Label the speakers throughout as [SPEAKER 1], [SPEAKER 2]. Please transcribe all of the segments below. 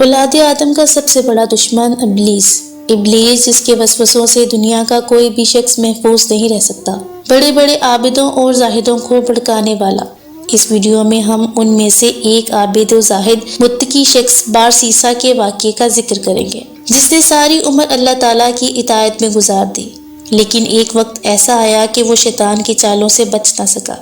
[SPEAKER 1] اولاد آدم کا سب سے بڑا دشمن ابلیس جس کے وسوسوں سے دنیا کا کوئی بھی شخص محفوظ نہیں رہ سکتا، بڑے بڑے عابدوں اور زاہدوں کو بھڑکانے والا۔ اس ویڈیو میں ہم ان میں سے ایک عابد و زاہد متقی شخص بارسیسا کے واقعے کا ذکر کریں گے، جس نے ساری عمر اللہ تعالیٰ کی اطاعت میں گزار دی، لیکن ایک وقت ایسا آیا کہ وہ شیطان کی چالوں سے بچ نہ سکا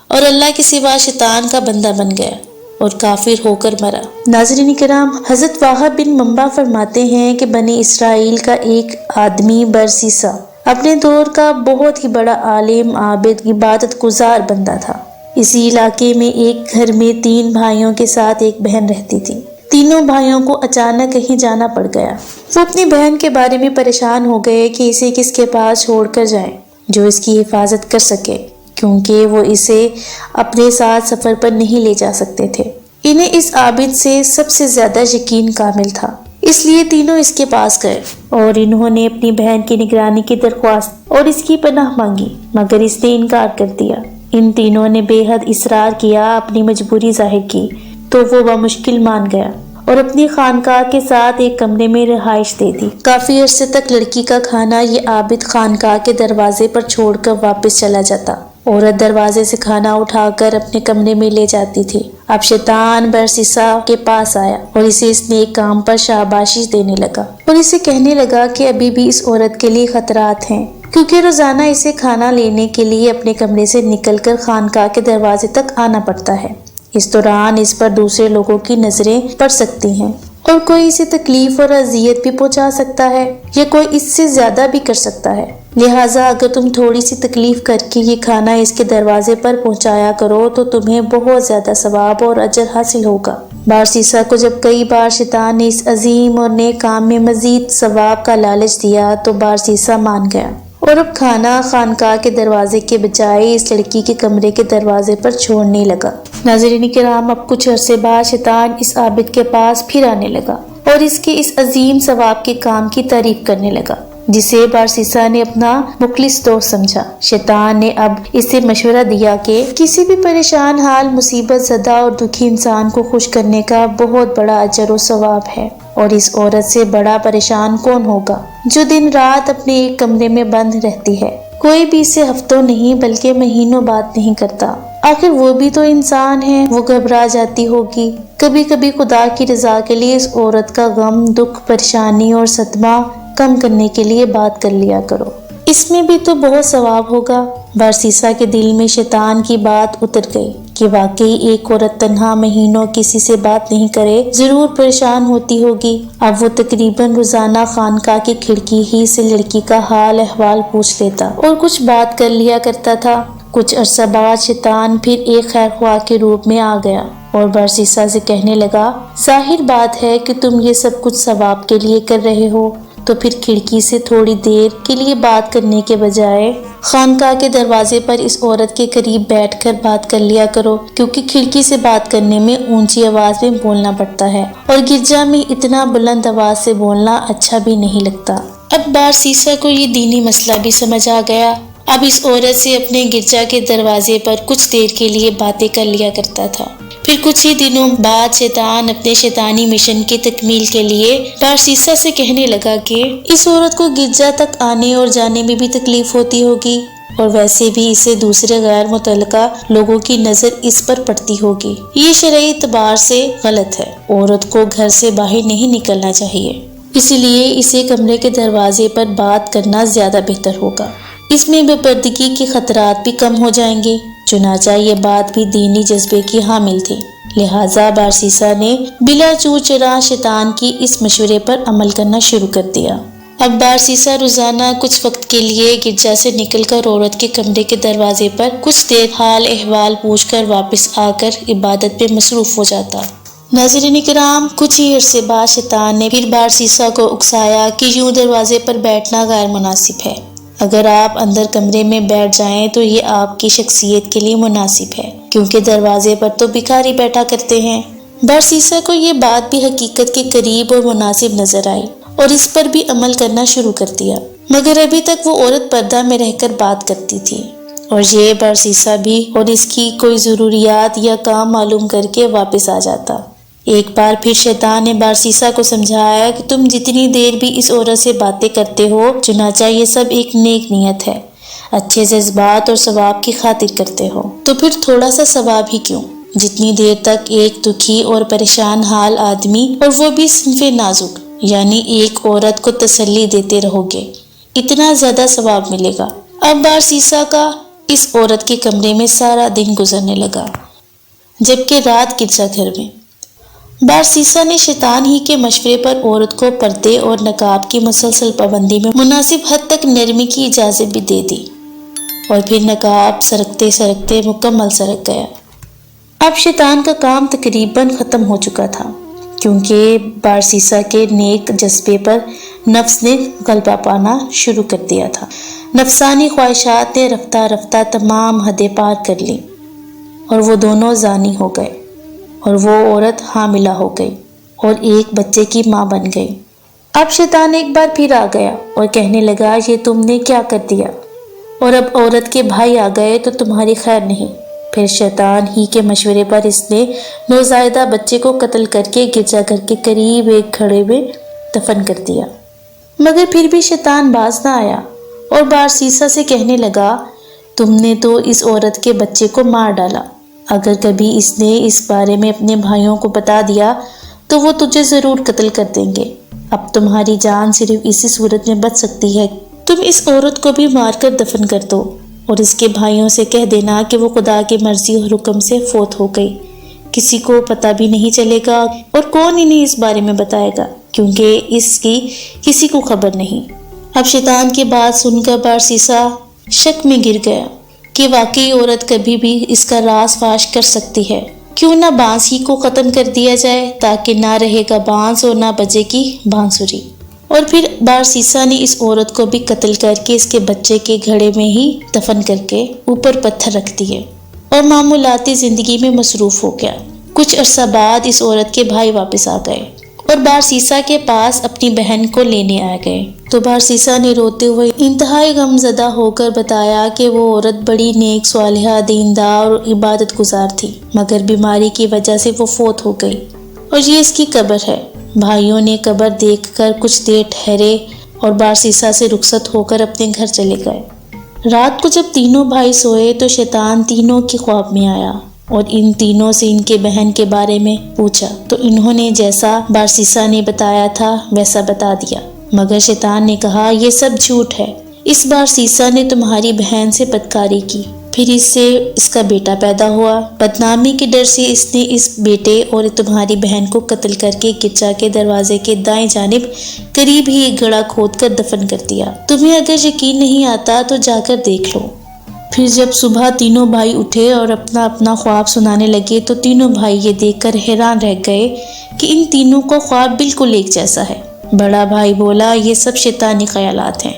[SPEAKER 1] اور اللہ کے سوا شیطان کا بندہ بن گیا اور کافر ہو کر مرا۔ ناظرین کرام، حضرت وہب بن منبع فرماتے ہیں کہ بنی اسرائیل کا ایک آدمی بارسیسا اپنے دور کا بہت ہی بڑا عالم، عابد، عبادت گزار بندہ تھا۔ اسی علاقے میں ایک گھر میں 3 بھائیوں کے ساتھ ایک بہن رہتی تھی۔ تینوں بھائیوں کو اچانک کہیں جانا پڑ گیا۔ وہ اپنی بہن کے بارے میں پریشان ہو گئے کہ اسے کس کے پاس چھوڑ کر جائیں جو اس کی حفاظت کر سکے، کیونکہ وہ اسے اپنے ساتھ سفر پر نہیں لے جا سکتے تھے۔ انہیں اس عابد سے سب سے زیادہ یقین کامل تھا، اس لیے تینوں اس کے پاس گئے اور انہوں نے اپنی بہن کی نگرانی کی درخواست اور اس کی پناہ مانگی، مگر اس نے انکار کر دیا۔ ان تینوں نے بے حد اصرار کیا، اپنی مجبوری ظاہر کی تو وہ بمشکل مان گیا اور اپنی خانقاہ کے ساتھ ایک کمرے میں رہائش دے دی۔ کافی عرصے تک لڑکی کا کھانا یہ عابد خانقاہ کے دروازے پر چھوڑ کر واپس چلا جاتا۔ عورت دروازے سے کھانا اٹھا کر اپنے کمرے میں لے جاتی تھی۔ اب شیطان بارسیسا کے پاس آیا اور اسے اس نیک کام پر شاباشی دینے لگا اور اسے کہنے لگا کہ ابھی بھی اس عورت کے لیے خطرات ہیں، کیونکہ روزانہ اسے کھانا لینے کے لیے اپنے کمرے سے نکل کر خانقاہ کے دروازے تک آنا پڑتا ہے۔ اس دوران اس پر دوسرے لوگوں کی نظریں پڑ سکتی ہیں اور کوئی اسے تکلیف اور اذیت بھی پہنچا سکتا ہے یا کوئی اس سے زیادہ بھی کر سکتا ہے، لہٰذا اگر تم تھوڑی سی تکلیف کر کے یہ کھانا اس کے دروازے پر پہنچایا کرو تو تمہیں بہت زیادہ ثواب اور اجر حاصل ہوگا۔ بارسیسا کو جب کئی بار شیطان نے اس عظیم اور نیک کام میں مزید ثواب کا لالچ دیا تو بارسیسا مان گیا اور اب کھانا خانقاہ کے دروازے کے بجائے اس لڑکی کے کمرے کے دروازے پر چھوڑنے لگا۔ ناظرین کرام، اب کچھ عرصے بعد شیطان اس عابد کے پاس پھر آنے لگا اور اس کے اس عظیم ثواب کے کام کی تعریف کرنے لگا، جسے بارسیسا نے اپنا مخلص دوست سمجھا۔ شیطان نے اب اسے مشورہ دیا کہ کسی بھی پریشان حال، مصیبت زدہ اور دکھی انسان کو خوش کرنے کا بہت بڑا اجر و ثواب ہے، اور اس عورت سے بڑا پریشان کون ہوگا جو دن رات اپنے ایک کمرے میں بند رہتی ہے، کوئی بھی اسے ہفتوں نہیں بلکہ مہینوں بات نہیں کرتا۔ آخر وہ بھی تو انسان ہے، وہ گھبرا جاتی ہوگی۔ کبھی کبھی خدا کی رضا کے لیے اس عورت کا غم، دکھ، پریشانی اور صدمہ کم کرنے کے لیے بات کر لیا کرو، اس میں بھی تو بہت ثواب ہوگا۔ بارسیسا کے دل میں شیطان کی بات اتر گئی کہ واقعی ایک عورت تنہا مہینوں کسی سے بات نہیں کرے ضرور پریشان ہوتی ہوگی۔ اب وہ تقریباً روزانہ خانقاہ کی کھڑکی ہی سے لڑکی کا حال احوال پوچھ لیتا اور کچھ بات کر لیا کرتا تھا۔ کچھ عرصہ بعد شیطان پھر ایک خیر خواہ کے روپ میں آ گیا اور بارسیسا سے کہنے لگا، ظاہر بات ہے کہ تم یہ سب کچھ ثواب کے لیے کر رہے ہو، تو پھر کھڑکی سے تھوڑی دیر کے لیے بات کرنے کے بجائے خانقاہ کے دروازے پر اس عورت کے قریب بیٹھ کر بات کر لیا کرو، کیونکہ کھڑکی سے بات کرنے میں اونچی آواز میں بولنا پڑتا ہے اور گرجا میں اتنا بلند آواز سے بولنا اچھا بھی نہیں لگتا۔ اب بارسیسا کو یہ دینی مسئلہ بھی سمجھ آ گیا۔ اب اس عورت سے اپنے گرجا کے دروازے پر کچھ دیر کے لیے باتیں کر لیا کرتا تھا۔ پھر کچھ ہی دنوں بعد شیطان اپنے شیطانی مشن کی تکمیل کے لیے بارسیسا سے کہنے لگا کہ اس عورت کو گرجا تک آنے اور جانے میں بھی تکلیف ہوتی ہوگی اور ویسے بھی اسے دوسرے غیر متعلقہ لوگوں کی نظر اس پر پڑتی ہوگی۔ یہ شرعی اعتبار سے غلط ہے، عورت کو گھر سے باہر نہیں نکلنا چاہیے، اس لیے اسے کمرے کے دروازے پر بات کرنا زیادہ بہتر ہوگا، اس میں بے پردگی کے خطرات بھی کم ہو جائیں گے۔ چنانچہ یہ بات بھی دینی جذبے کی حامل تھی، لہٰذا بارسیسا نے بلا چوں چرا شیطان کی اس مشورے پر عمل کرنا شروع کر دیا۔ اب بارسیسا روزانہ کچھ وقت کے لیے گرجا سے نکل کر عورت کے کمرے کے دروازے پر کچھ دیر حال احوال پوچھ کر واپس آ کر عبادت پہ مصروف ہو جاتا۔ ناظرین کرام، کچھ ہی عرصے بعد شیطان نے پھر بارسیسا کو اکسایا کہ یوں دروازے پر بیٹھنا غیر مناسب ہے، اگر آپ اندر کمرے میں بیٹھ جائیں تو یہ آپ کی شخصیت کے لیے مناسب ہے، کیونکہ دروازے پر تو بھکاری بیٹھا کرتے ہیں۔ بارسیسا کو یہ بات بھی حقیقت کے قریب اور مناسب نظر آئی اور اس پر بھی عمل کرنا شروع کر دیا، مگر ابھی تک وہ عورت پردہ میں رہ کر بات کرتی تھی اور یہ بارسیسا بھی اور اس کی کوئی ضروریات یا کام معلوم کر کے واپس آ جاتا۔ ایک بار پھر شیطان نے بارسیسا کو سمجھایا کہ تم جتنی دیر بھی اس عورت سے باتیں کرتے ہو، چنانچہ یہ سب ایک نیک نیت ہے، اچھے جذبات اور ثواب کی خاطر کرتے ہو، تو پھر تھوڑا سا ثواب ہی کیوں؟ جتنی دیر تک ایک دکھی اور پریشان حال آدمی، اور وہ بھی صنف نازک، یعنی ایک عورت کو تسلی دیتے رہو گے، اتنا زیادہ ثواب ملے گا۔ اب بارسیسا کا اس عورت کے کمرے میں سارا دن گزرنے لگا، جبکہ رات گرجا گھر میں۔ بارسیسا نے شیطان ہی کے مشورے پر عورت کو پردے اور نقاب کی مسلسل پابندی میں مناسب حد تک نرمی کی اجازت بھی دے دی، اور پھر نقاب سرکتے سرکتے مکمل سرک گیا۔ اب شیطان کا کام تقریباً ختم ہو چکا تھا، کیونکہ بارسیسا کے نیک جذبے پر نفس نے غلبہ پانا شروع کر دیا تھا۔ نفسانی خواہشات نے رفتہ رفتہ تمام حدیں پار کر لیں، اور وہ دونوں زانی ہو گئے، اور وہ عورت حاملہ ہو گئی اور ایک بچے کی ماں بن گئی۔ اب شیطان ایک بار پھر آ گیا اور کہنے لگا، یہ تم نے کیا کر دیا؟ اور اب عورت کے بھائی آ گئے تو تمہاری خیر نہیں۔ پھر شیطان ہی کے مشورے پر اس نے نوزائیدہ بچے کو قتل کر کے گرجا گھر کے قریب ایک گھڑے میں دفن کر دیا۔ مگر پھر بھی شیطان باز نہ آیا اور بارسیسا سے کہنے لگا، تم نے تو اس عورت کے بچے کو مار ڈالا، اگر کبھی اس نے اس بارے میں اپنے بھائیوں کو بتا دیا تو وہ تجھے ضرور قتل کر دیں گے۔ اب تمہاری جان صرف اسی صورت میں بچ سکتی ہے، تم اس عورت کو بھی مار کر دفن کر دو، اور اس کے بھائیوں سے کہہ دینا کہ وہ خدا کی مرضی اور حکم سے فوت ہو گئی، کسی کو پتہ بھی نہیں چلے گا، اور کون انہیں اس بارے میں بتائے گا، کیونکہ اس کی کسی کو خبر نہیں۔ اب شیطان کی بات سن کر بارسیسا شک میں گر گیا کہ واقعی عورت کبھی بھی اس کا راز فاش کر سکتی ہے، کیوں نہ بانس ہی کو ختم کر دیا جائے، تاکہ نہ رہے گا بانس اور نہ بجے گی بانسری۔ اور پھر بارسیسا نے اس عورت کو بھی قتل کر کے اس کے بچے کے گھڑے میں ہی دفن کر کے اوپر پتھر رکھ دیے، اور معمولاتی زندگی میں مصروف ہو گیا۔ کچھ عرصہ بعد اس عورت کے بھائی واپس آ گئے اور بارسیسا کے پاس اپنی بہن کو لینے آ گئے، تو بارسیسا نے روتے ہوئے انتہائی غم زدہ ہو کر بتایا کہ وہ عورت بڑی نیک، صالحہ، دیندار اور عبادت گزار تھی، مگر بیماری کی وجہ سے وہ فوت ہو گئی، اور یہ اس کی قبر ہے۔ بھائیوں نے قبر دیکھ کر کچھ دیر ٹھہرے اور بارسیسا سے رخصت ہو کر اپنے گھر چلے گئے۔ رات کو جب تینوں بھائی سوئے تو شیطان تینوں کے خواب میں آیا اور ان تینوں سے ان کے بہن کے بارے میں پوچھا، تو انہوں نے جیسا بارسیسا نے بتایا تھا ویسا بتا دیا، مگر شیطان نے کہا، یہ سب جھوٹ ہے، اس بارسیسا نے تمہاری بہن سے بدکاری کی، پھر اس سے اس کا بیٹا پیدا ہوا، بدنامی کے ڈر سے اس نے اس بیٹے اور تمہاری بہن کو قتل کر کے گرجا کے دروازے کے دائیں جانب قریب ہی ایک گڑھا کھود کر دفن کر دیا۔ تمہیں اگر یقین نہیں آتا تو جا کر دیکھ لو۔ پھر جب صبح تینوں بھائی اٹھے اور اپنا اپنا خواب سنانے لگے تو تینوں بھائی یہ دیکھ کر حیران رہ گئے کہ ان تینوں کا خواب بالکل ایک جیسا ہے۔ بڑا بھائی بولا، یہ سب شیطانی خیالات ہیں،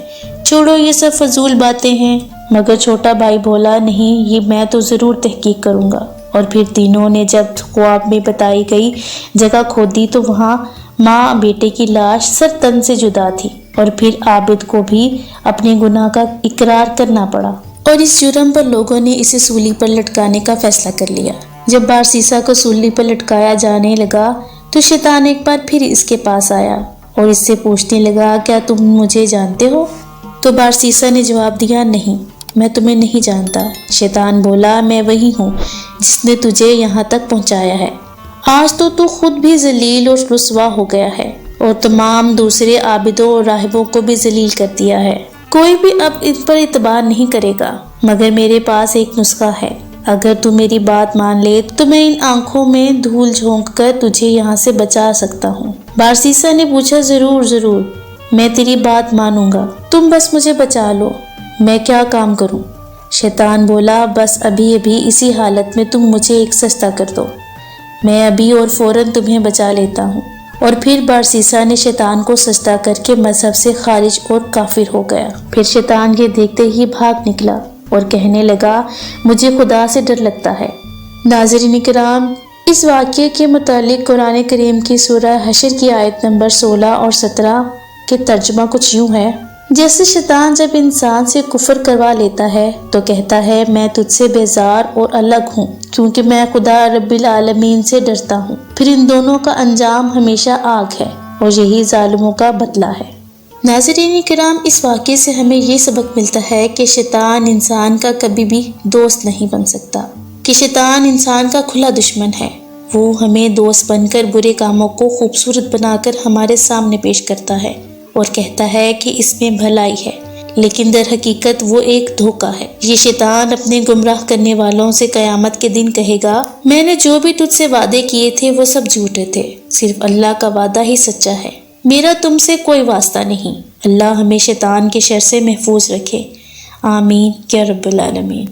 [SPEAKER 1] چھوڑو، یہ سب فضول باتیں ہیں۔ مگر چھوٹا بھائی بولا، نہیں، یہ میں تو ضرور تحقیق کروں گا۔ اور پھر تینوں نے جب خواب میں بتائی گئی جگہ کھودی تو وہاں ماں بیٹے کی لاش سر تن سے جدا تھی، اور پھر عابد کو بھی اپنے گناہ کا اقرار کرنا پڑا، اور اس جرم پر لوگوں نے اسے سولی پر لٹکانے کا فیصلہ کر لیا۔ جب بارسیسا کو سولی پر لٹکایا جانے لگا تو شیطان ایک بار پھر اس کے پاس آیا اور اس سے پوچھنے لگا، کیا تم مجھے جانتے ہو؟ تو بارسیسا نے جواب دیا، نہیں، میں تمہیں نہیں جانتا۔ شیطان بولا، میں وہی ہوں جس نے تجھے یہاں تک پہنچایا ہے۔ آج تو خود بھی ذلیل اور رسوا ہو گیا ہے، اور تمام دوسرے عابدوں اور راہبوں کو بھی ذلیل کر دیا ہے۔ کوئی بھی اب ان پر اعتبار نہیں کرے گا، مگر میرے پاس ایک نسخہ ہے۔ اگر تو میری بات مان لے تو میں ان آنکھوں میں دھول جھونک کر تجھے یہاں سے بچا سکتا ہوں۔ بارسیسا نے پوچھا، ضرور ضرور، میں تیری بات مانوں گا، تم بس مجھے بچا لو، میں کیا کام کروں؟ شیطان بولا، بس ابھی اسی حالت میں تم مجھے ایک سجدہ کر دو، میں ابھی اور فوراً تمہیں بچا لیتا ہوں۔ اور پھر بارسیسا نے شیطان کو سجدہ کر کے مذہب سے خارج اور کافر ہو گیا۔ پھر شیطان یہ دیکھتے ہی بھاگ نکلا اور کہنے لگا، مجھے خدا سے ڈر لگتا ہے۔ ناظرین کرام، اس واقعے کے متعلق قرآن کریم کی سورہ حشر کی آیت نمبر 16 اور 17 کے ترجمہ کچھ یوں ہے، جیسے شیطان جب انسان سے کفر کروا لیتا ہے تو کہتا ہے، میں تجھ سے بیزار اور الگ ہوں، کیونکہ میں خدا رب العالمین سے ڈرتا ہوں۔ پھر ان دونوں کا انجام ہمیشہ آگ ہے اور یہی ظالموں کا بدلہ ہے۔ ناظرین کرام، اس واقعے سے ہمیں یہ سبق ملتا ہے کہ شیطان انسان کا کبھی بھی دوست نہیں بن سکتا، کہ شیطان انسان کا کھلا دشمن ہے۔ وہ ہمیں دوست بن کر برے کاموں کو خوبصورت بنا کر ہمارے سامنے پیش کرتا ہے اور کہتا ہے کہ اس میں بھلائی ہے، لیکن در حقیقت وہ ایک دھوکہ ہے۔ یہ شیطان اپنے گمراہ کرنے والوں سے قیامت کے دن کہے گا، میں نے جو بھی تجھ سے وعدے کیے تھے وہ سب جھوٹے تھے، صرف اللہ کا وعدہ ہی سچا ہے، میرا تم سے کوئی واسطہ نہیں۔ اللہ ہمیں شیطان کے شر سے محفوظ رکھے، آمین یا رب العالمین۔